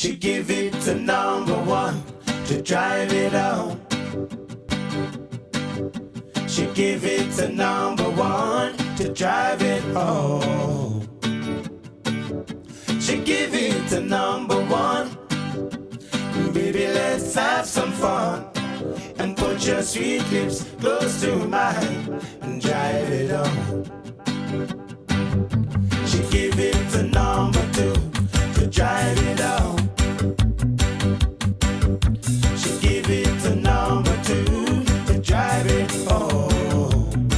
She give it to number one to drive it home. She give it to number one to drive it home. She give it to number one. Baby, let's have some fun. And put your sweet lips close to mine and drive it home. She give it to number two to drive it home. She give it to number two to drive it home.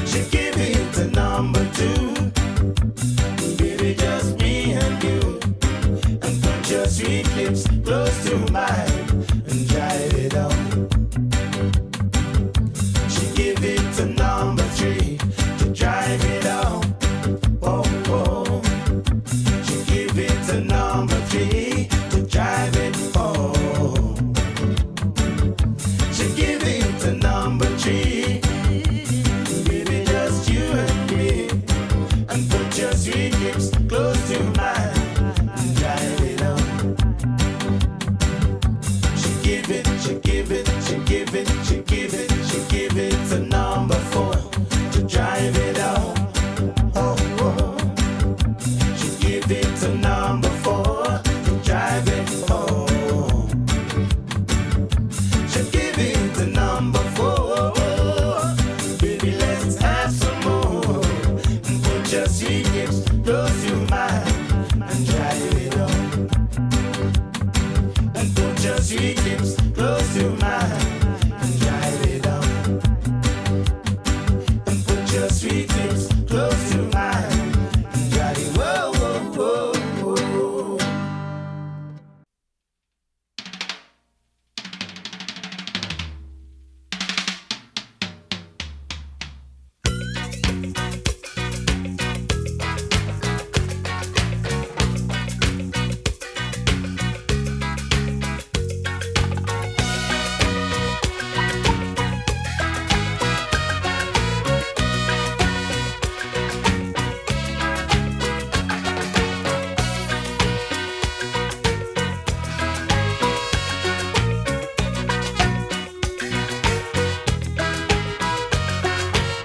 She give it to number two. Baby, just me and you. And put your sweet lips close to mine and drive it home. She give it to number three to drive it home. Oh, oh. She give it to number three to drive it home. She give it to number three. Baby, just you and me. And put your sweet lips close to mine and drive it home. She give it, she give it, she give it, she give it, she give it to number four to drive it home. Oh, oh. She give it to number four to drive it home. She give it to number four. Baby, let's have some more. And put your sweet lips close to mine and drive it home. And put your sweet lips close to mine and drive it home. And put your sweet lips close to mine and drive it. Whoa, whoa, whoa, whoa.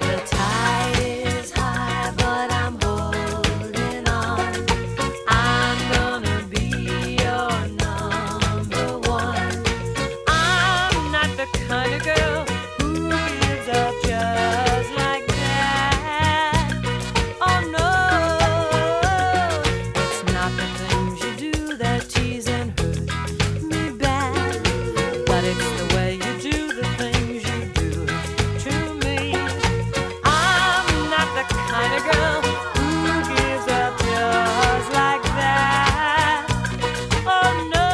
The tide is high, but I'm holding on. I'm gonna be your number one. I'm not the kind of girl who gives up just like that. Oh no, it's not the things you do that tease and hurt me bad, but it's the way you do the things you do to me. I'm not the kind of girl who gives up just like that. Oh no,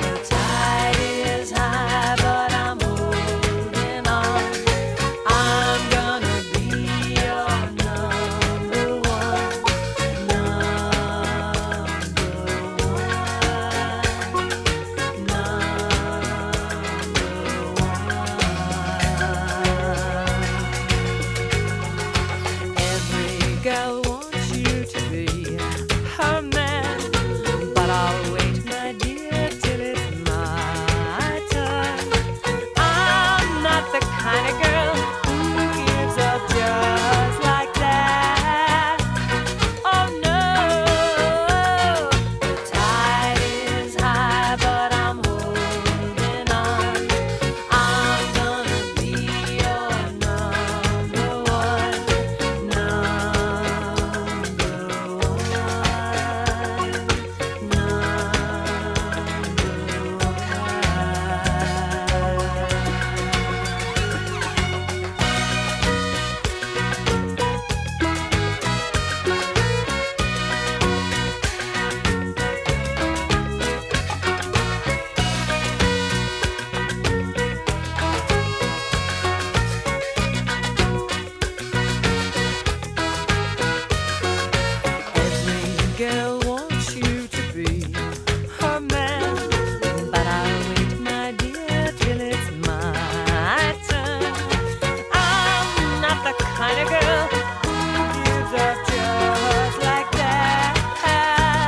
the tide is high, but I'm holding on. I'm gonna be your number one, Every girl wants you to be her man, but I'll wait, my dear, till it's my turn. I'm not the kind of girl who gives up just like that. Oh no, the tide is high, but I'm holding on. I'm gonna be your number one, Every girl wants you to be her man, but I'll wait, my dear, till it's my turn. I'm not the kind of girl who gives up just like that.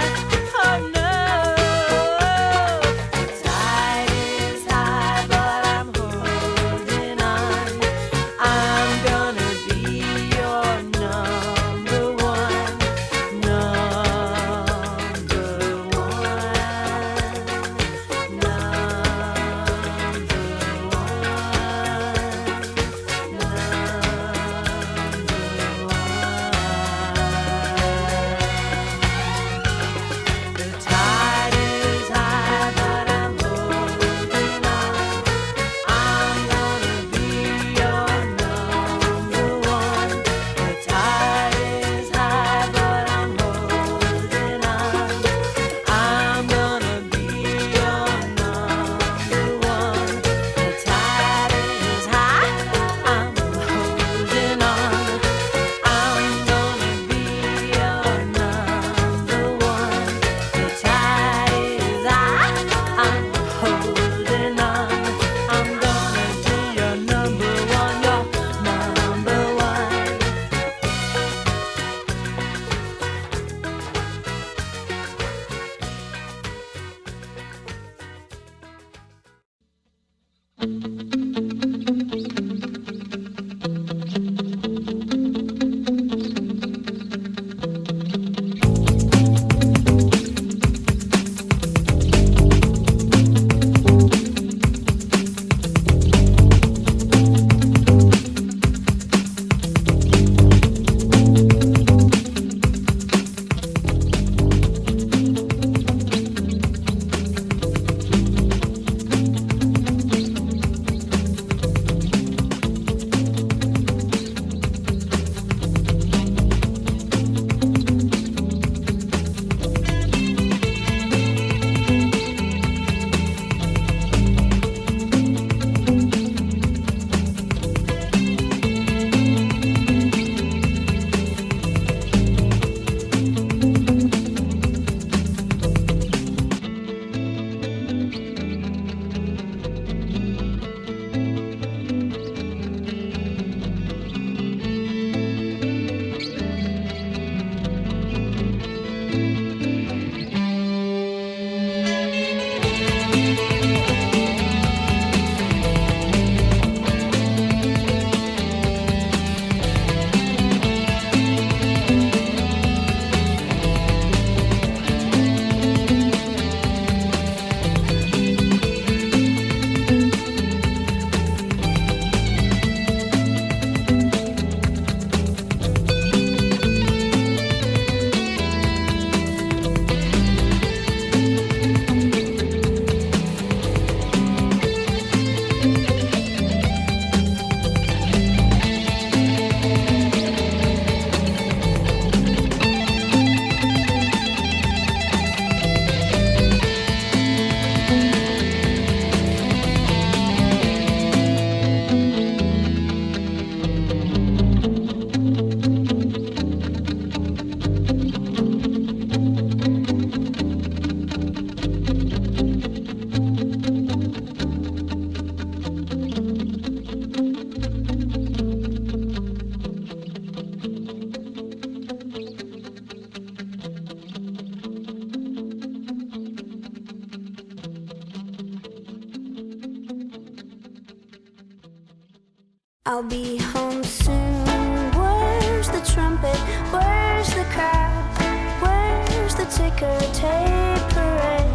I'll be home soon. Where's the trumpet? Where's the crowd? Where's the ticker tape parade?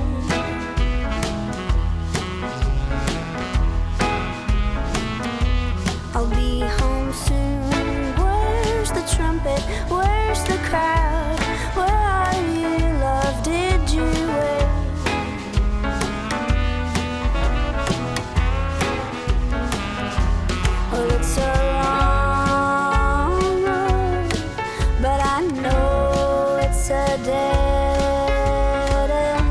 I'll be home soon. Where's the trumpet? Where's the crowd? Where are you, love? Did you wait? Well, it's a long road, but I know it's a dead end,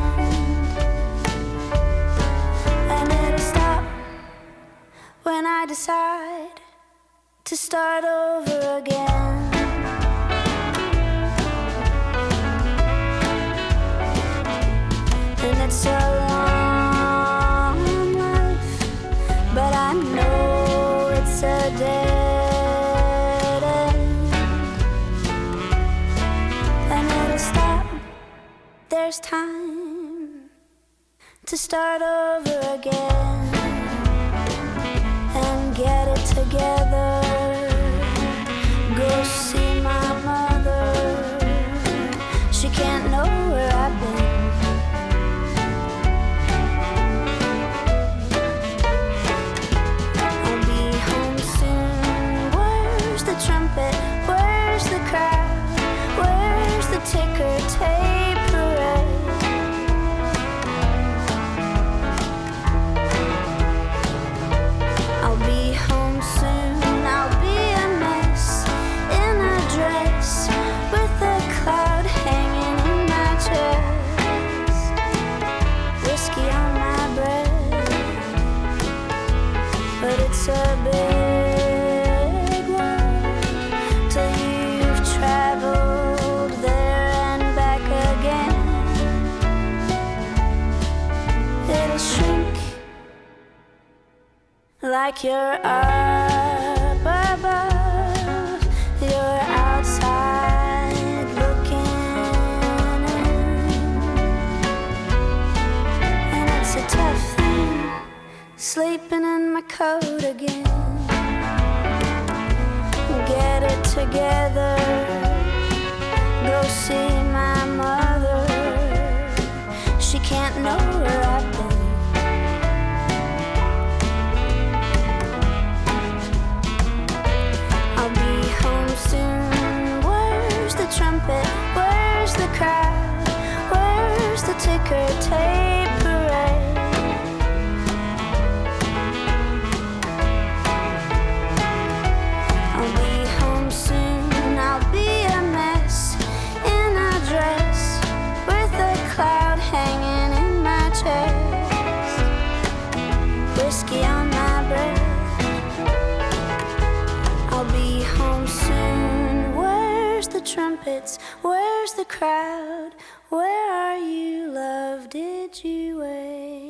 and it'll stop when I decide to start over again. And it's a long life, but I know it's a dead end, and it'll stop. There's time to start over again and get it together. Go see my mother. She can't know where I've been. I'll be home soon. Where's the trumpet? Where's the crowd? Where's the ticker tape parade? I'll be home soon. I'll be a mess in a dress with a cloud hanging in my chest, whiskey on my breath. But it's a big world till you've traveled there and back again. It'll shrink like you're up above, you're outside looking in. And it's a tough thing, sleeping in coat again. Get it together, go see my mother. She can't know where I've been. I'll be home soon. Where's the trumpet? Where's the crowd? Where's the ticker tape parade? I'll be home soon. I'll be a mess in a dress with a cloud hanging in my chest, whiskey on my breath. I'll be home soon. Where's the trumpets? Where's the crowd? Where are you, love? Did you wait?